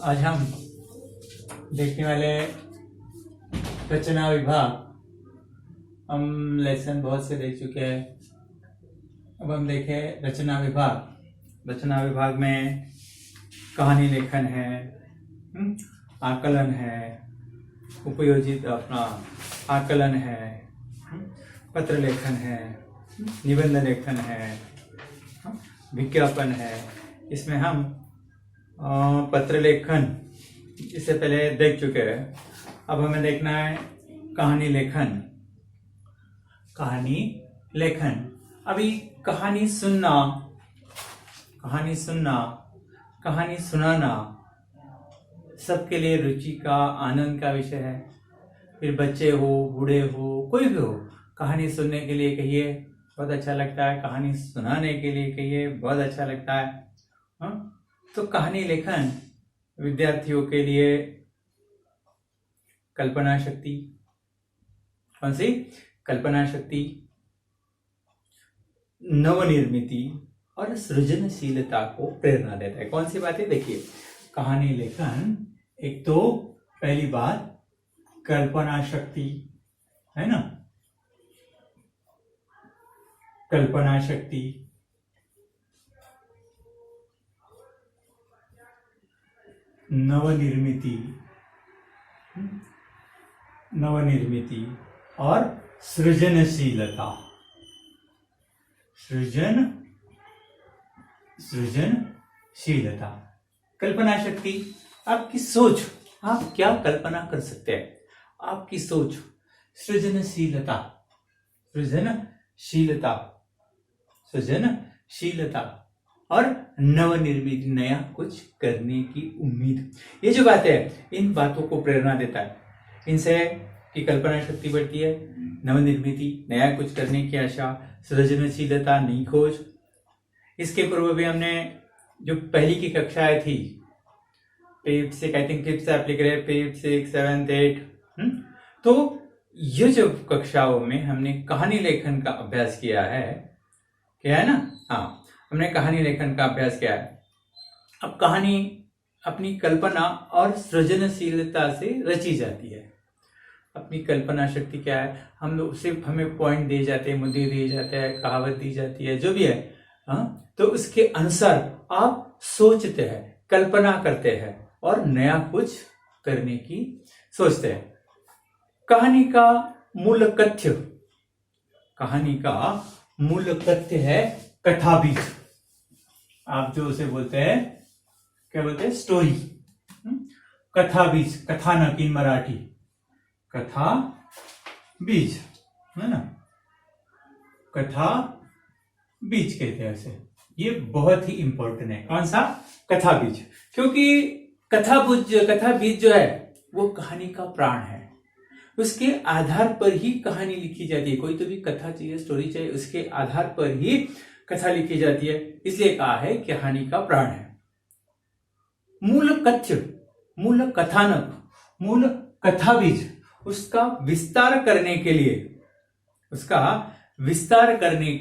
आज हम देखने वाले रचना विभाग। हम लेसन बहुत से देख चुके हैं। अब हम देखें रचना विभाग। रचना विभाग में कहानी लेखन है, आकलन है, उपयोजित अपना आकलन है, पत्र लेखन है, निबंध लेखन है, विज्ञापन है। इसमें हम पत्र लेखन इससे पहले देख चुके हैं। अब हमें देखना है कहानी लेखन। कहानी लेखन अभी कहानी सुनना, कहानी सुनाना सबके लिए रुचि का, आनंद का विषय है। फिर बच्चे हो, बूढ़े हो, कोई भी हो, कहानी सुनने के लिए कहिए बहुत अच्छा लगता है, कहानी सुनाने के लिए कहिए बहुत अच्छा लगता है। तो कहानी लेखन विद्यार्थियों के लिए कल्पना शक्ति, कौन सी कल्पना शक्ति, नवनिर्मिति और सृजनशीलता को प्रेरणा देता है। कौन सी बातें देखिए, कहानी लेखन एक तो पहली बात कल्पना शक्ति है ना, कल्पना शक्ति, नवनिर्मिति और सृजनशीलता। सृजनशीलता, कल्पना शक्ति, आपकी सोच, आप क्या कल्पना कर सकते हैं, आपकी सोच। सृजनशीलता और नवनिर्मित, नया कुछ करने की उम्मीद। ये जो बातें है, इन बातों को प्रेरणा देता है। इनसे की कल्पना शक्ति बढ़ती है, नवनिर्मिति, नया कुछ करने की आशा, सृजनशीलता, नई खोज। इसके पूर्व भी हमने जो पहली की कक्षाएं थी, फिफ्थ से आई थिंक फिफ्थ से आप लिख रहे हैं, फिफ्थ, सिक्स, सेवेंथ, 8, तो ये जो कक्षाओं में हमने कहानी लेखन का अभ्यास किया है ना। हाँ, हमने कहानी लेखन का अभ्यास किया है। अब कहानी अपनी कल्पना और सृजनशीलता से रची जाती है। अपनी कल्पना शक्ति क्या है, हम लोग सिर्फ हमें पॉइंट दिए जाते हैं, मुद्दे दिए जाते हैं, कहावत दी जाती है, जो भी है, तो उसके अनुसार आप सोचते हैं, कल्पना करते हैं और नया कुछ करने की सोचते हैं। कहानी का मूल कथ्य है कथा बीज। आप जो उसे बोलते हैं, क्या बोलते हैं, स्टोरी। कथा बीज, कथानक इन मराठी, कथा बीज है ना, कथा बीज कहते हैं उसे। ये बहुत ही इंपॉर्टेंट है। कौन सा? कथा बीज। क्योंकि कथा बीज जो है वो कहानी का प्राण है। उसके आधार पर ही कहानी लिखी जाती है। कोई तो भी कथा चाहिए, स्टोरी चाहिए, उसके आधार पर ही कथा लिखी जाती है। इसलिए कहा है कहानी का प्राण है। मूल कथानक, मूल कथा बीज, उसका विस्तार करने के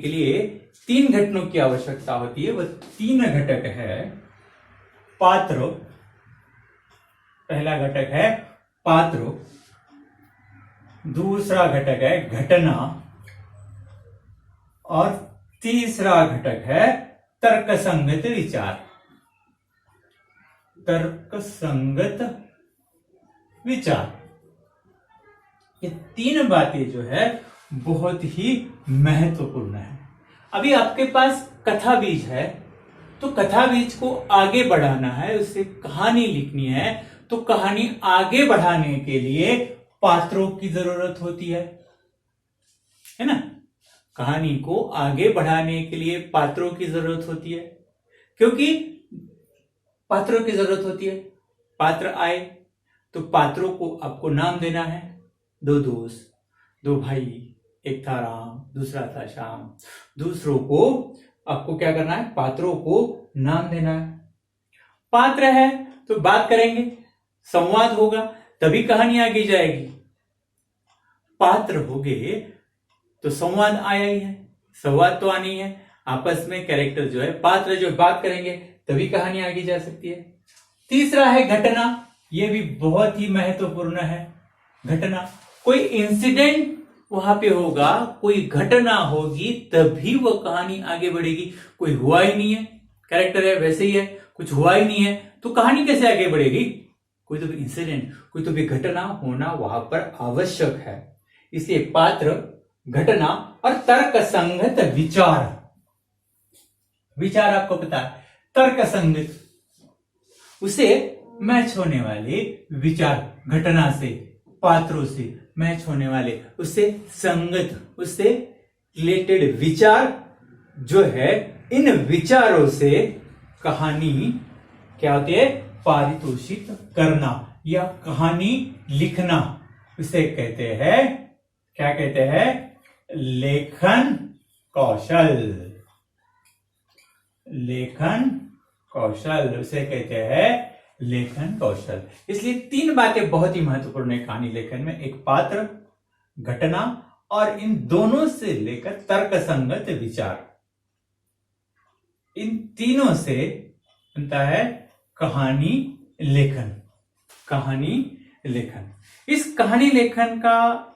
लिए 3 घटकों की आवश्यकता होती है। वह 3 घटक है पात्र, पहला घटक है पात्र, दूसरा घटक है घटना और तीसरा घटक है तर्कसंगत विचार। ये 3 बातें जो है बहुत ही महत्वपूर्ण है। अभी आपके पास कथा बीज है, तो कथा बीज को आगे बढ़ाना है, उससे कहानी लिखनी है। तो कहानी आगे बढ़ाने के लिए पात्रों की जरूरत होती है ना। कहानी को आगे बढ़ाने के लिए पात्रों की जरूरत होती है। क्योंकि पात्रों की जरूरत होती है, पात्र आए तो पात्रों को आपको नाम देना है। 2 दोस्त, 2 भाई, एक था राम, दूसरा था श्याम। दूसरों को आपको क्या करना है, पात्रों को नाम देना है। पात्र है तो बात करेंगे, संवाद होगा, तभी कहानी आगे जाएगी। पात्र हो गए तो संवाद आया ही है, संवाद तो आनी है। आपस में कैरेक्टर जो है, पात्र जो बात करेंगे तभी कहानी आगे जा सकती है। तीसरा है घटना, यह भी बहुत ही महत्वपूर्ण है। घटना, कोई इंसिडेंट वहां पे होगा, कोई घटना होगी तभी वो कहानी आगे बढ़ेगी। कोई हुआ ही नहीं है, कैरेक्टर है वैसे ही है, कुछ हुआ ही नहीं है, तो कहानी कैसे आगे बढ़ेगी? कोई तो भी इंसिडेंट, कोई तो भी घटना होना वहां पर आवश्यक है। इसलिए पात्र, घटना और तर्क संगत विचार। विचार आपको पता है, तर्क संगत, उसे मैच होने वाले विचार, घटना से, पात्रों से मैच होने वाले, उससे संगत, उससे रिलेटेड विचार जो है, इन विचारों से कहानी क्या होती है? पारितोषित करना या कहानी लिखना, उसे कहते हैं, क्या कहते हैं? लेखन कौशल। लेखन कौशल, उसे कहते हैं लेखन कौशल। इसलिए 3 बातें बहुत ही महत्वपूर्ण है कहानी लेखन में, एक पात्र, घटना और इन दोनों से लेकर तर्क संगत विचार। इन तीनों से बनता है कहानी लेखन। कहानी लेखन, इस कहानी लेखन का,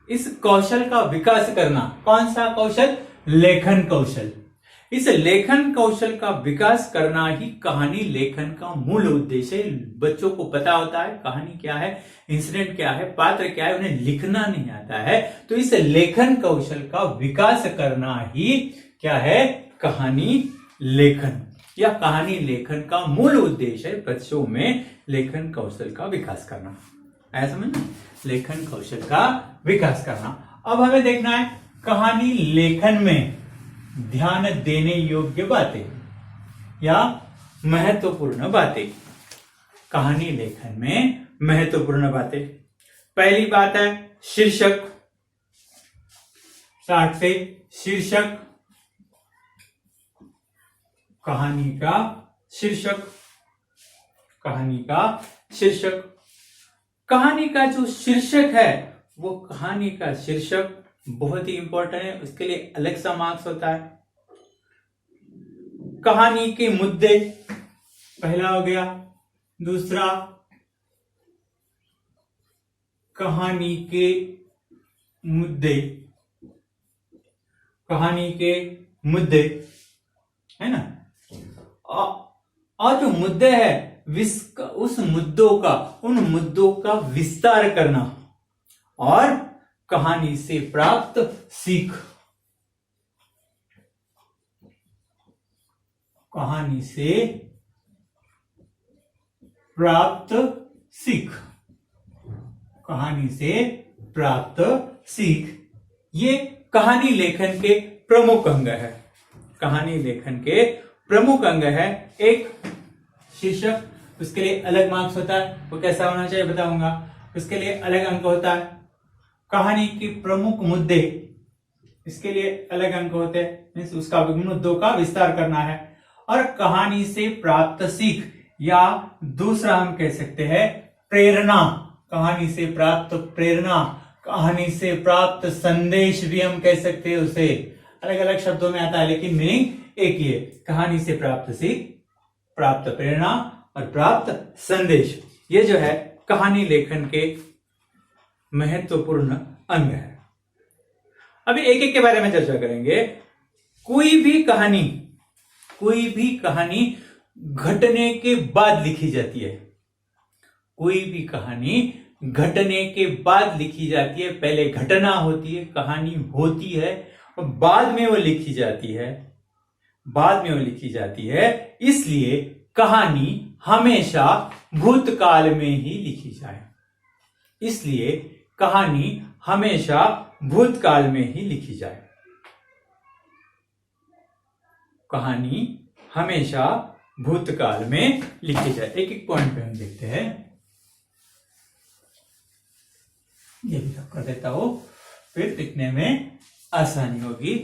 इस कौशल का विकास करना, कौन सा कौशल? लेखन कौशल। इस लेखन कौशल का विकास करना ही कहानी लेखन का मूल उद्देश्य है। बच्चों को पता होता है कहानी क्या है, इंसिडेंट क्या है, पात्र क्या है, उन्हें लिखना नहीं आता है, तो इस लेखन कौशल का विकास करना ही क्या है? कहानी लेखन, या कहानी लेखन का मूल उद्देश्य है बच्चों में लेखन कौशल का विकास करना। आया समझ? लेखन कौशल का विकास करना। अब हमें देखना है कहानी लेखन में ध्यान देने योग्य बातें या महत्वपूर्ण बातें। कहानी लेखन में महत्वपूर्ण बातें, पहली बात है शीर्षक। स्टार्ट से शीर्षक, कहानी का शीर्षक। कहानी का शीर्षक, कहानी का जो शीर्षक है, वो कहानी का शीर्षक बहुत ही इंपॉर्टेंट है, उसके लिए अलग सा मार्क्स होता है। कहानी के मुद्दे पहला हो गया। दूसरा, कहानी के मुद्दे, कहानी के मुद्दे है ना, और जो मुद्दे है उस मुद्दों का, उन मुद्दों का विस्तार करना, और कहानी से प्राप्त सीख। कहानी से प्राप्त सीख, कहानी से प्राप्त सीख, ये कहानी लेखन के प्रमुख अंग है। कहानी लेखन के प्रमुख अंग है। एक शीर्षक, उसके लिए अलग मार्क्स होता है, वो कैसा होना चाहिए बताऊंगा, उसके लिए अलग अंक होता है। कहानी के प्रमुख मुद्दे, इसके लिए अलग अंक होते हैं, उसका मुद्दों का विस्तार करना है। और कहानी से प्राप्त सीख, या दूसरा हम कह सकते हैं प्रेरणा। कहानी से प्राप्त प्रेरणा, कहानी से प्राप्त संदेश भी हम कह सकते हैं उसे, अलग अलग शब्दों में आता है लेकिन मीनिंग एक ही है। कहानी से प्राप्त सीख, प्राप्त प्रेरणा और प्राप्त संदेश, ये जो है कहानी लेखन के महत्वपूर्ण अंग है। अभी एक एक के बारे में चर्चा करेंगे। कोई भी कहानी घटने के बाद लिखी जाती है। कोई भी कहानी घटने के बाद लिखी जाती है। पहले घटना होती है, कहानी होती है, और बाद में वो लिखी जाती है। बाद में वो लिखी जाती है। इसलिए कहानी हमेशा भूतकाल में ही लिखी जाए। इसलिए कहानी हमेशा भूतकाल में ही लिखी जाए। कहानी हमेशा भूतकाल में लिखी जाए। एक एक पॉइंट पे हम देखते हैं। ये भी कर देता हूं, फिर लिखने में आसानी होगी।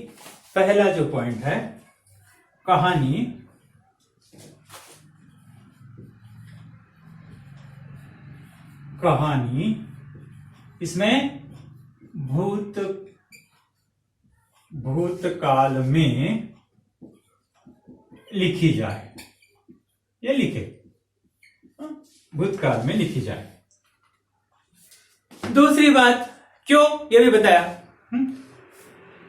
पहला जो पॉइंट है, कहानी इसमें भूतकाल में लिखी जाए। ये लिखे भूतकाल में लिखी जाए। दूसरी बात, क्यों, ये भी बताया।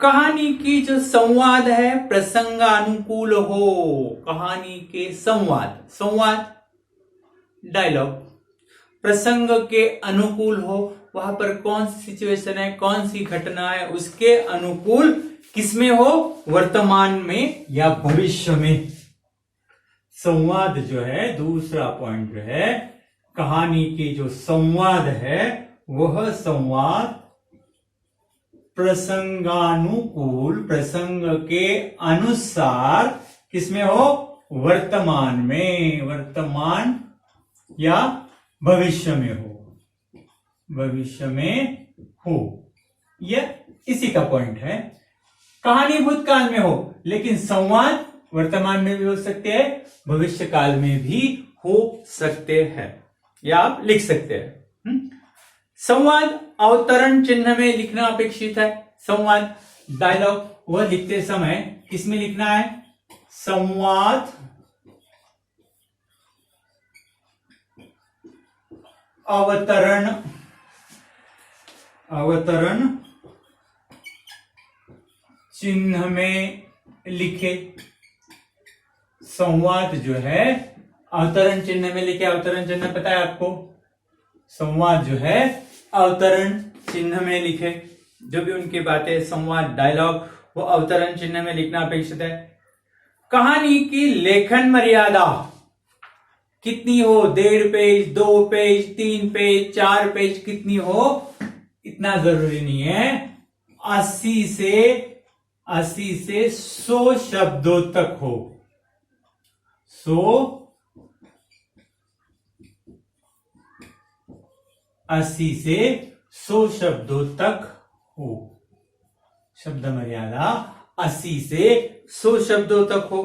कहानी की जो संवाद है प्रसंगानुकूल हो। कहानी के संवाद डायलॉग प्रसंग के अनुकूल हो। वहां पर कौन सी सिचुएशन है, कौन सी घटना है, उसके अनुकूल किसमें हो, वर्तमान में या भविष्य में। संवाद जो है, दूसरा पॉइंट जो है, कहानी की जो संवाद है वह संवाद प्रसंगानुकूल, प्रसंग के अनुसार किसमें हो, वर्तमान में, वर्तमान या भविष्य में हो, भविष्य में हो। यह इसी का पॉइंट है। कहानी भूतकाल में हो लेकिन संवाद वर्तमान में भी हो सकते हैं, भविष्य काल में भी हो सकते हैं, या आप लिख सकते हैं। संवाद अवतरण चिन्ह में लिखना अपेक्षित है। संवाद डायलॉग वह लिखते समय किसमें लिखना है, संवाद अवतरण चिन्ह में लिखे। संवाद जो है अवतरण चिन्ह में लिखे। अवतरण चिन्ह पता है आपको, संवाद जो है अवतरण चिन्ह में लिखे। जो भी उनकी बातें, संवाद डायलॉग, वो अवतरण चिन्ह में लिखना अपेक्षित है। कहानी की लेखन मर्यादा कितनी हो, 1.5 पेज, 2 पेज, 3 पेज, 4 पेज, कितनी हो इतना जरूरी नहीं है। 80 से 100 शब्दों तक हो। 80 से 100 शब्दों तक हो। शब्द मर्यादा 80 से 100 शब्दों तक हो।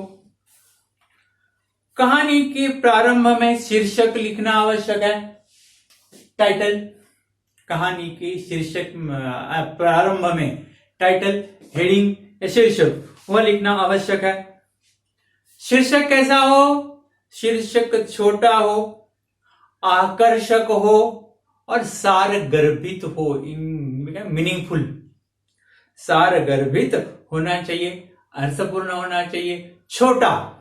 कहानी के प्रारंभ में शीर्षक लिखना आवश्यक है। टाइटल, कहानी के शीर्षक प्रारंभ में टाइटल, हेडिंग या शीर्षक वह लिखना आवश्यक है। शीर्षक कैसा हो, शीर्षक छोटा हो, आकर्षक हो और सारगर्भित हो, मीनिंगफुल, सारगर्भित होना चाहिए, अर्थपूर्ण होना चाहिए, छोटा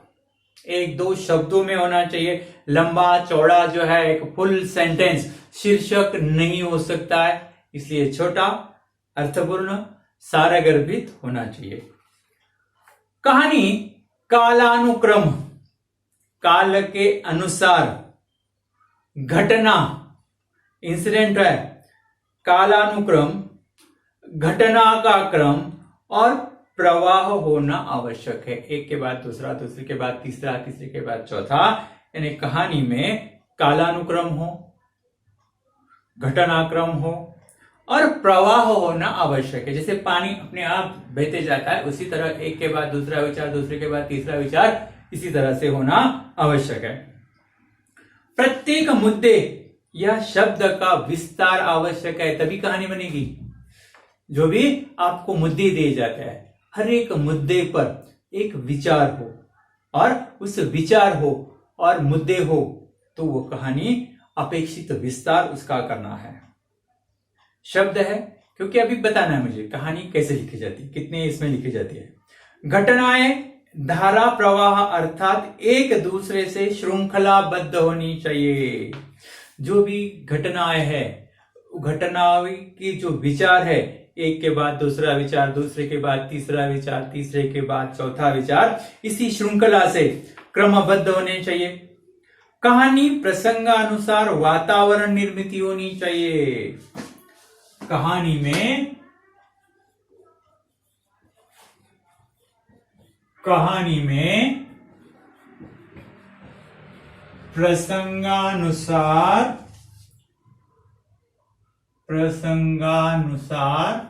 1-2 शब्दों में होना चाहिए। लंबा चौड़ा जो है एक फुल सेंटेंस शीर्षक नहीं हो सकता है, इसलिए छोटा, अर्थपूर्ण, सारगर्भित होना चाहिए। कहानी कालानुक्रम, काल के अनुसार, घटना, इंसिडेंट है, कालानुक्रम, घटना का क्रम और प्रवाह होना आवश्यक है। एक के बाद दूसरा, दूसरे के बाद तीसरा, तीसरे के बाद चौथा, यानी कहानी में कालानुक्रम हो, घटनाक्रम हो और प्रवाह होना आवश्यक है। जैसे पानी अपने आप बहते जाता है, उसी तरह एक के बाद दूसरा विचार, दूसरे के बाद तीसरा विचार, इसी तरह से होना आवश्यक है। प्रत्येक मुद्दे या शब्द का विस्तार आवश्यक है, तभी कहानी बनेगी। जो भी आपको मुद्दे दिए जाते हैं, हर एक मुद्दे पर एक विचार हो और उस विचार हो और मुद्दे हो, तो वो कहानी अपेक्षित विस्तार उसका करना है। शब्द है क्योंकि अभी बताना है मुझे कहानी कैसे लिखी जाती है, कितने इसमें लिखी जाती है। घटनाएं धारा प्रवाह अर्थात एक दूसरे से श्रृंखलाबद्ध होनी चाहिए। जो भी घटनाएं है, घटनाओं की जो विचार है, एक के बाद दूसरा विचार, दूसरे के बाद तीसरा विचार, तीसरे के बाद चौथा विचार, इसी श्रृंखला से क्रमबद्ध होने चाहिए। कहानी प्रसंगानुसार वातावरण निर्मित होनी चाहिए। कहानी में प्रसंगानुसार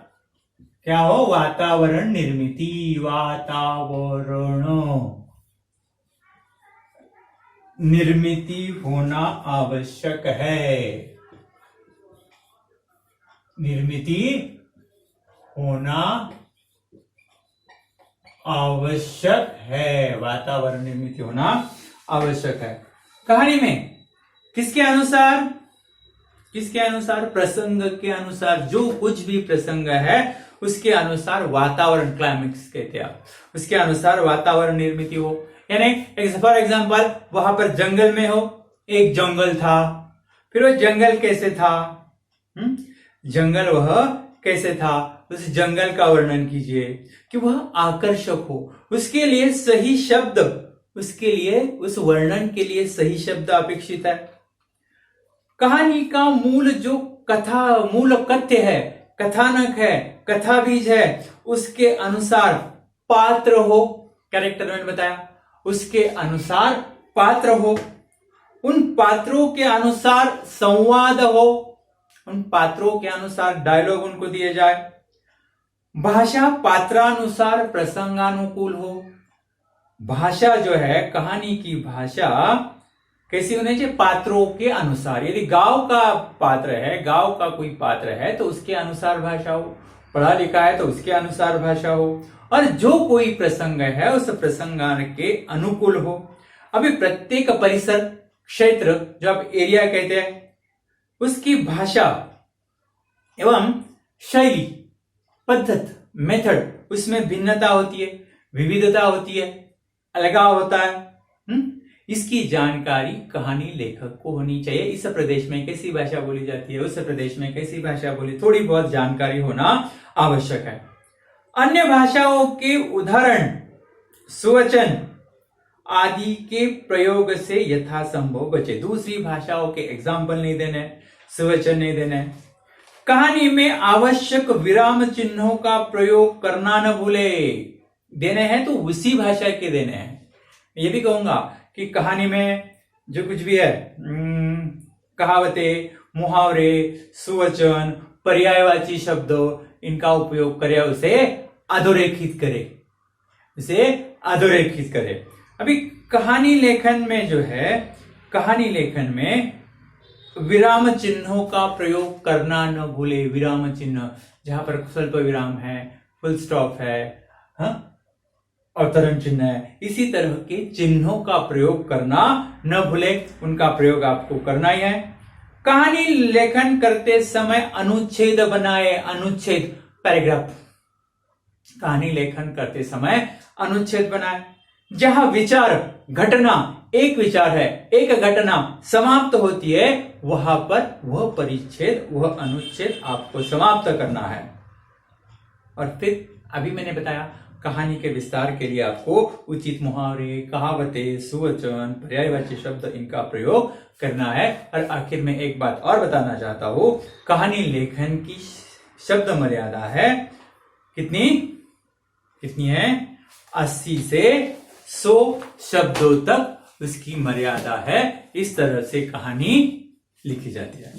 क्या हो, वातावरण निर्मिति, वातावरण निर्मिति होना आवश्यक है। निर्मिति होना आवश्यक है, वातावरण निर्मिति होना आवश्यक है। कहानी में किसके अनुसार? किसके अनुसार? प्रसंग के अनुसार। जो कुछ भी प्रसंग है उसके अनुसार वातावरण, क्लाइमेक्स कहते हैं आप, उसके अनुसार वातावरण निर्मित हो। यानी फॉर एग्जाम्पल वहां पर जंगल में हो, एक जंगल था, फिर वो जंगल कैसे था? जंगल वह कैसे था, उस जंगल का वर्णन कीजिए कि वह आकर्षक हो। उसके लिए सही शब्द, उसके लिए उस वर्णन के लिए सही शब्द अपेक्षित है। कहानी का मूल जो कथा, मूल कथ्य है, कथानक है, कथा बीज है, उसके अनुसार पात्र हो। कैरेक्टर मैंने बताया, उसके अनुसार पात्र हो, उन पात्रों के अनुसार संवाद हो, उन पात्रों के अनुसार डायलॉग उनको दिए जाए। भाषा पात्रानुसार प्रसंगानुकूल हो। भाषा जो है, कहानी की भाषा कैसी होनी चाहिए? पात्रों के अनुसार। यदि गांव का पात्र है, गांव का कोई पात्र है तो उसके अनुसार भाषा हो, पढ़ा लिखा है तो उसके अनुसार भाषा हो, और जो कोई प्रसंग है उस प्रसंगान के अनुकूल हो। अभी प्रत्येक परिसर, क्षेत्र जो आप एरिया कहते हैं, उसकी भाषा एवं शैली, पद्धत, मेथड, उसमें भिन्नता होती है, विविधता होती है, अलगाव होता है। इसकी जानकारी कहानी लेखक को होनी चाहिए। इस प्रदेश में कैसी भाषा बोली जाती है, उस प्रदेश में कैसी भाषा बोली, थोड़ी बहुत जानकारी होना आवश्यक है। अन्य भाषाओं के उदाहरण, सुवचन आदि के प्रयोग से यथासंभव बचे। दूसरी भाषाओं के एग्जाम्पल नहीं देने, सुवचन नहीं देने। कहानी में आवश्यक विराम चिन्हों का प्रयोग करना न भूले। देने हैं तो उसी भाषा के देने हैं। ये भी कहूंगा कि कहानी में जो कुछ भी है, कहावतें, मुहावरे, सुवचन, पर्यायवाची शब्द, इनका उपयोग करे, उसे अधोरेखित करे, उसे अधोरेखित करे। अभी कहानी लेखन में जो है, कहानी लेखन में विराम चिन्हों का प्रयोग करना न भूले। विराम चिन्ह जहां पर स्वल्प विराम है, फुल स्टॉप है, अवतरण चिन्ह है, इसी तरह के चिन्हों का प्रयोग करना न भूले। उनका प्रयोग आपको करना ही है। कहानी लेखन करते समय अनुच्छेद बनाए। अनुच्छेद, पैराग्राफ। कहानी लेखन करते समय अनुच्छेद बनाए। जहां विचार, घटना, एक विचार है, एक घटना समाप्त होती है, वहां पर वह परिच्छेद, वह अनुच्छेद आपको समाप्त करना है। और फिर अभी मैंने बताया कहानी के विस्तार के लिए आपको उचित मुहावरे, कहावतें, सुवचन, पर्यायवाची शब्द, इनका प्रयोग करना है। और आखिर में एक बात और बताना चाहता हूं, कहानी लेखन की शब्द मर्यादा है कितनी? कितनी है? 80 से 100 शब्दों तक उसकी मर्यादा है। इस तरह से कहानी लिखी जाती है।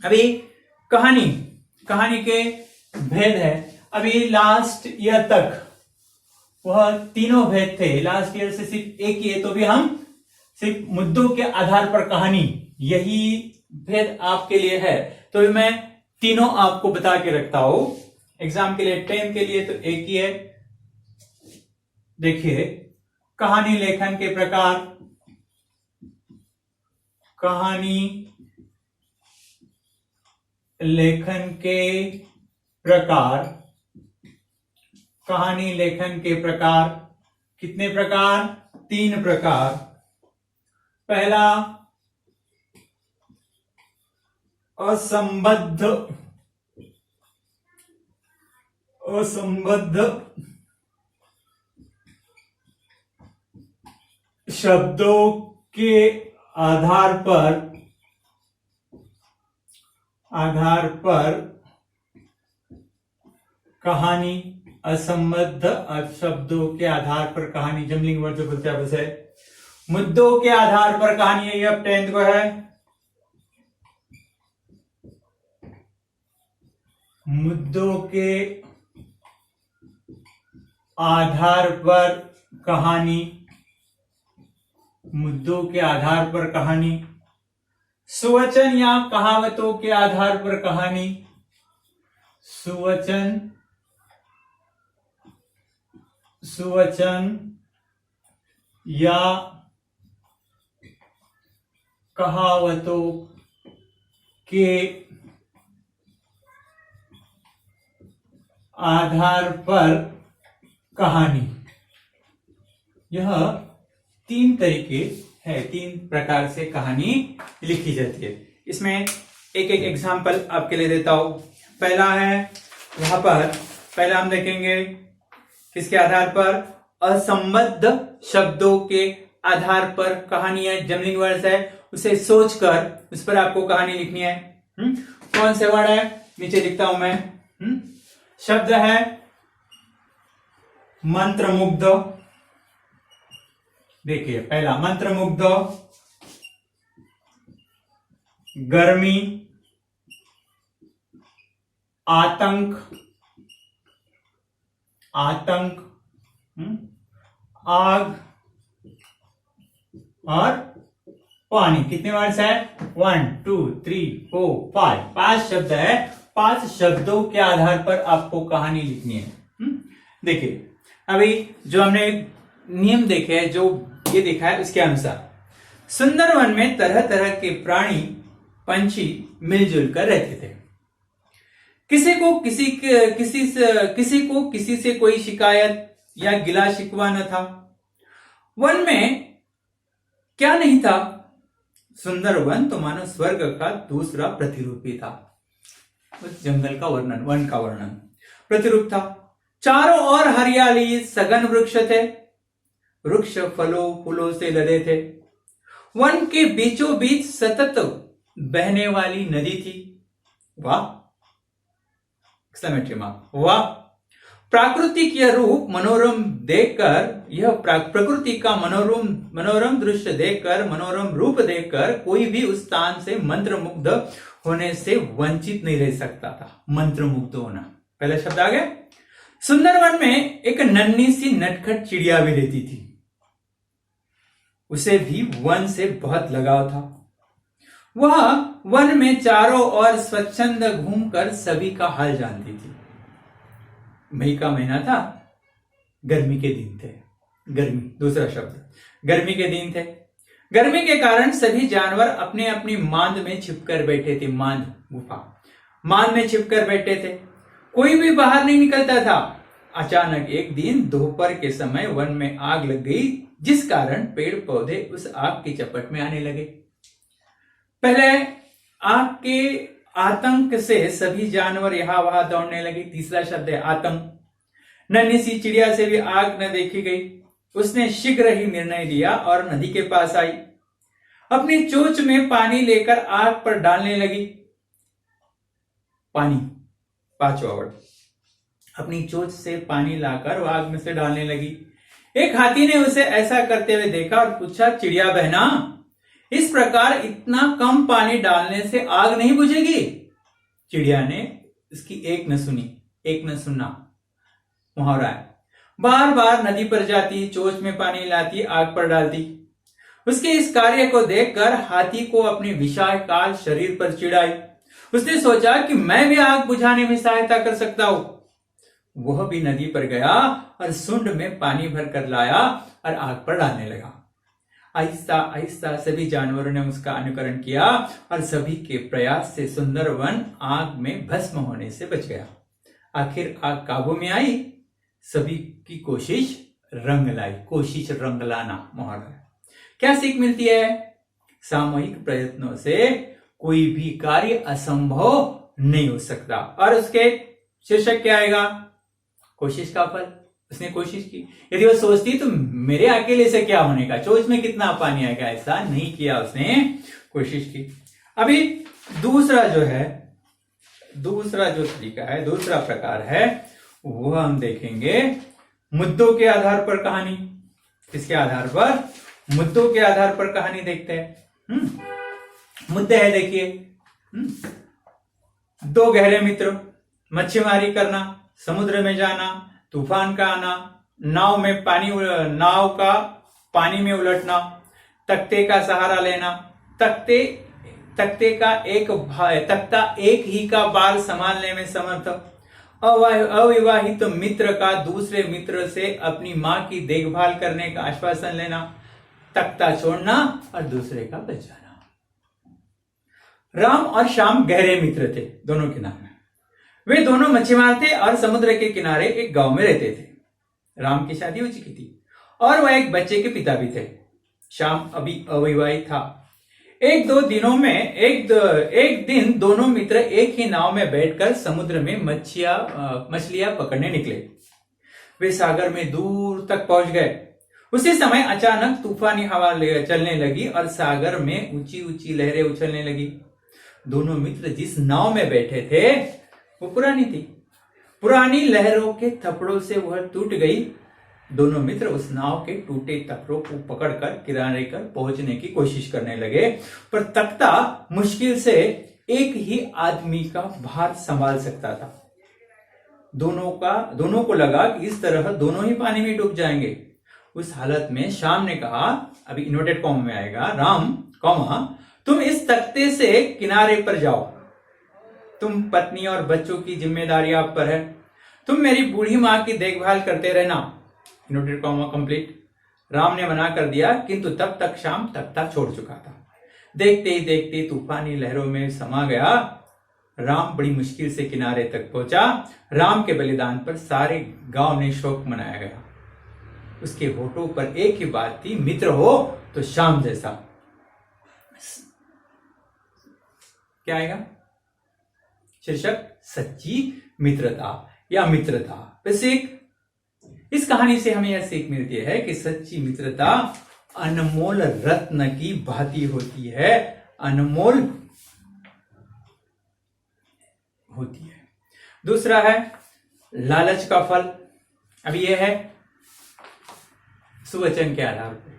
अभी कहानी के भेद है। अभी लास्ट ईयर तक वह तीनों भेद थे, लास्ट ईयर से सिर्फ एक ही है, तो भी हम सिर्फ मुद्दों के आधार पर कहानी, यही भेद आपके लिए है। तो मैं तीनों आपको बता के रखता हूं एग्जाम के लिए। 10 के लिए तो एक ही है। देखिए, कहानी लेखन के प्रकार, कहानी लेखन के प्रकार, कहानी लेखन के प्रकार कितने प्रकार? 3 प्रकार। पहला, असंबद्ध शब्दों के आधार पर कहानी, असंबद्ध शब्दों के आधार पर कहानी, जमलिंग वर्ड जो बोलते हैं वैसे। मुद्दों के आधार पर कहानी, ये अब 10th को है। मुद्दों के आधार पर कहानी, मुद्दों के आधार पर कहानी। सुवचन या कहावतों के आधार पर कहानी, सुवचन या कहावतों के आधार पर कहानी। यह 3 तरीके है, 3 प्रकार से कहानी लिखी जाती है। इसमें एक एक एग्जाम्पल आपके लिए देता हूं। पहला है वहां पर, पहला हम देखेंगे किसके आधार पर, असंबद्ध शब्दों के आधार पर कहानी है। जमलिंग वर्ड्स है, उसे सोचकर उस पर आपको कहानी लिखनी है। कौन से वर्ड है, नीचे लिखता हूं मैं। शब्द है मंत्रमुग्ध। देखिए पहला मंत्रमुग्ध, गर्मी, आतंक, आग और पानी। कितने वर्ड्स है, 1 2 3 4 5, 5 शब्द है। 5 शब्दों के आधार पर आपको कहानी लिखनी है। देखिए अभी जो हमने नियम देखे हैं, जो ये देखा है, उसके अनुसार सुंदरवन में तरह तरह के प्राणी पंछी मिलजुल कर रहते थे। किसी को किसी से कोई शिकायत या गिला शिकवा न था। वन में क्या नहीं था, सुंदर वन तो मानो स्वर्ग का दूसरा प्रतिरूपी था। उस जंगल का वर्णन, वन का वर्णन, प्रतिरूप था। चारों ओर हरियाली, सघन वृक्ष थे। वृक्ष फलों फूलों से लदे थे। वन के बीचों बीच सतत बहने वाली नदी थी। वाह, एक्सक्लेमेटरी मार्क, वाह। प्राकृतिक यह रूप मनोरम देखकर, यह प्रकृति का मनोरम दृश्य देखकर, मनोरम रूप देखकर कोई भी उस स्थान से मंत्रमुग्ध होने से वंचित नहीं रह सकता था। मंत्रमुग्ध होना, पहला शब्द आ गया। सुंदरवन में एक नन्ही सी नटखट चिड़िया भी रहती थी। उसे भी वन से बहुत लगाव था। वह वन में चारों ओर स्वच्छंद घूमकर सभी का हाल जानती थी। मई का महीना था, गर्मी के दिन थे। गर्मी, दूसरा शब्द, गर्मी के दिन थे। गर्मी के कारण सभी जानवर अपने अपनी मांद में छिपकर बैठे थे। मांद, गुफा, मांद में छिपकर बैठे थे। कोई भी बाहर नहीं निकलता था। अचानक एक दिन दोपहर के समय वन में आग लग गई, जिस कारण पेड़ पौधे उस आग की चपेट में आने लगे। पहले आग के आतंक से सभी जानवर यहां वहां दौड़ने लगे। तीसरा शब्द है आतंक। नन्ही सी चिड़िया से भी आग न देखी गई। उसने शीघ्र ही निर्णय लिया और नदी के पास आई। अपनी चोंच में पानी लेकर आग पर डालने लगी। पानी, 5वां वर्ड। अपनी चोंच से पानी लाकर वो आग में से डालने लगी। एक हाथी ने उसे ऐसा करते हुए देखा और पूछा, चिड़िया बहना, इस प्रकार इतना कम पानी डालने से आग नहीं बुझेगी? चिड़िया ने इसकी एक न सुनी, एक न सुनना, मुहावरा है। बार बार नदी पर जाती, चोंच में पानी लाती, आग पर डालती। उसके इस कार्य को देखकर हाथी को अपनी विशालकाय शरीर पर चिढ़ आई। उसने सोचा कि मैं भी आग बुझाने में सहायता कर सकता हूं। वह भी नदी पर गया और सुंड में पानी भर कर लाया और आग पर डालने लगा। आहिस्ता आहिस्ता सभी जानवरों ने उसका अनुकरण किया और सभी के प्रयास से सुंदर वन आग में भस्म होने से बच गया। आखिर आग काबू में आई। सभी की कोशिश रंग लाई। कोशिश रंग लाना, मुहावरा है। क्या सीख मिलती है? सामूहिक प्रयत्नों से कोई भी कार्य असंभव नहीं हो सकता। और उसके शीर्षक क्या आएगा? कोशिश का फल। उसने कोशिश की। यदि वो सोचती तो मेरे अकेले से क्या होने का, चोंच में कितना पानी आएगा, ऐसा नहीं किया, उसने कोशिश की। अभी दूसरा जो तरीका है, दूसरा प्रकार है, वह हम देखेंगे मुद्दों के आधार पर कहानी। किसके आधार पर? मुद्दों के आधार पर कहानी देखते हैं। मुद्दे है, देखिए, 2 गहरे मित्र, मच्छीमारी करना, समुद्र में जाना, तूफान का आना, नाव का पानी में उलटना, तख्ते का सहारा लेना, तख्ते का तख्ता एक ही का बाल संभालने में समर्थ, अविवाहित मित्र का दूसरे मित्र से अपनी मां की देखभाल करने का आश्वासन लेना, तख्ता छोड़ना और दूसरे का बचाना। राम और श्याम गहरे मित्र थे, दोनों के नाम है। वे दोनों मच्छीमार थे और समुद्र के किनारे एक गांव में रहते थे। राम की शादी हो चुकी थी और वह एक बच्चे के पिता भी थे। श्याम अभी अविवाहित था। एक दिन दोनों मित्र एक ही नाव में बैठकर समुद्र में मछलियां पकड़ने निकले। वे सागर में दूर तक पहुंच गए। उसी समय अचानक तूफानी हवा चलने लगी और सागर में ऊंची ऊंची लहरें उछलने लगी। दोनों मित्र जिस नाव में बैठे थे वो पुरानी थी। पुरानी लहरों के थपड़ों से वह टूट गई। दोनों मित्र उस नाव के टूटे तखरों को पकड़कर किनारे पर पहुंचने की कोशिश करने लगे, पर तख्ता मुश्किल से एक ही आदमी का भार संभाल सकता था। दोनों को लगा कि इस तरह दोनों ही पानी में डूब जाएंगे। उस हालत में श्याम ने कहा, अभी इन्वर्टेड कॉमा में आएगा, राम कॉमा तुम इस तख्ते से किनारे पर जाओ। तुम पत्नी और बच्चों की जिम्मेदारी आप पर है। तुम मेरी बूढ़ी मां की देखभाल करते रहना। Inverted comma complete. राम ने मना कर दिया, किंतु तब तक श्याम तख्ता छोड़ चुका था। देखते ही देखते तूफानी लहरों में समा गया। राम बड़ी मुश्किल से किनारे तक पहुंचा। राम के बलिदान पर सारे गांव ने शोक मनाया गया। उसके होठों पर एक ही बात थी, मित्र हो तो श्याम जैसा। क्या आएगा? शीर्षक सच्ची मित्रता या मित्रता। वैसे इस कहानी से हमें यह सीख मिलती है कि सच्ची मित्रता अनमोल रत्न की भांति होती है, अनमोल होती है। दूसरा है लालच का फल। अब यह है सुवचन के आधार पर।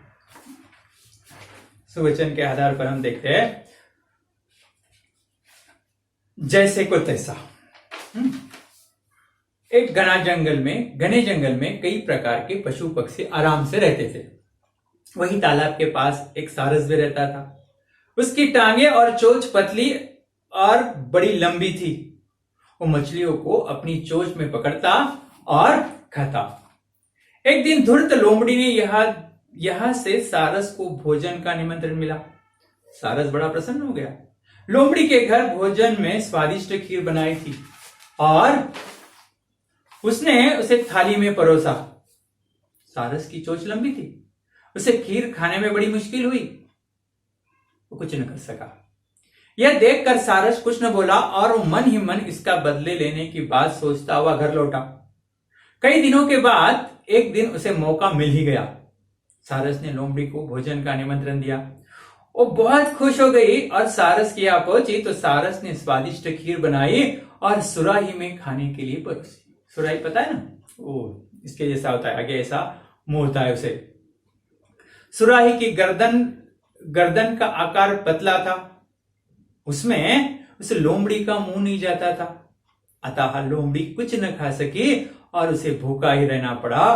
सुवचन के आधार पर हम देखते हैं, जैसे को तैसा। एक घने जंगल में कई प्रकार के पशु पक्षी आराम से रहते थे। वहीं तालाब के पास एक सारस भी रहता था। उसकी टांगे और चोंच पतली और बड़ी लंबी थी। वो मछलियों को अपनी चोंच में पकड़ता और खाता। एक दिन धूर्त लोमड़ी ने यहां से सारस को भोजन का निमंत्रण मिला। सारस बड़ा प्रसन्न हो गया। लोमड़ी के घर भोजन में स्वादिष्ट खीर बनाई थी और उसने उसे थाली में परोसा। सारस की चोंच लंबी थी, उसे खीर खाने में बड़ी मुश्किल हुई। वो कुछ न कर सका। यह देखकर सारस कुछ न बोला और वो मन ही मन इसका बदले लेने की बात सोचता हुआ घर लौटा। कई दिनों के बाद एक दिन उसे मौका मिल ही गया। सारस ने लोमड़ी को भोजन का निमंत्रण दिया। वो बहुत खुश हो गई और सारस की यहाँ पहुंची तो सारस ने स्वादिष्ट खीर बनाई और सुराही में खाने के लिए परोसी। सुराही पता है ना, वो इसके जैसा होता है, आगे ऐसा मुंह होता है उसे। सुराही की गर्दन का आकार पतला था। उसमें उस लोमड़ी का मुंह नहीं जाता था। अतः लोमड़ी कुछ न खा सकी और उसे भूखा ही रहना पड़ा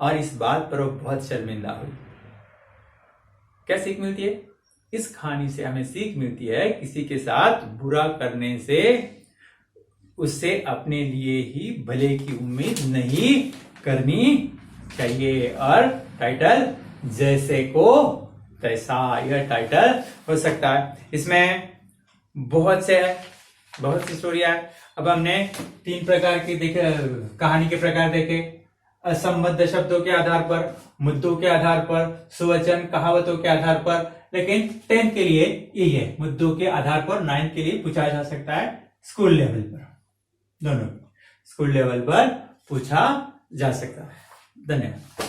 और इस बात पर वो बहुत शर्मिंदा हुई। क्या सीख मिलती है? इस कहानी से हमें सीख मिलती है, किसी के साथ बुरा करने से उससे अपने लिए ही भले की उम्मीद नहीं करनी चाहिए। और टाइटल जैसे को तैसा, यह टाइटल हो सकता है। इसमें बहुत सी स्टोरियां है। अब हमने 3 प्रकार की कहानी के प्रकार देखे। असंबद्ध शब्दों के आधार पर, मुद्दों के आधार पर, सुवचन कहावतों के आधार पर। लेकिन 10th के लिए यही है, मुद्दों के आधार पर। 9th के लिए पूछा जा सकता है स्कूल लेवल पर, दोनों स्कूल लेवल पर पूछा जा सकता है। धन्यवाद।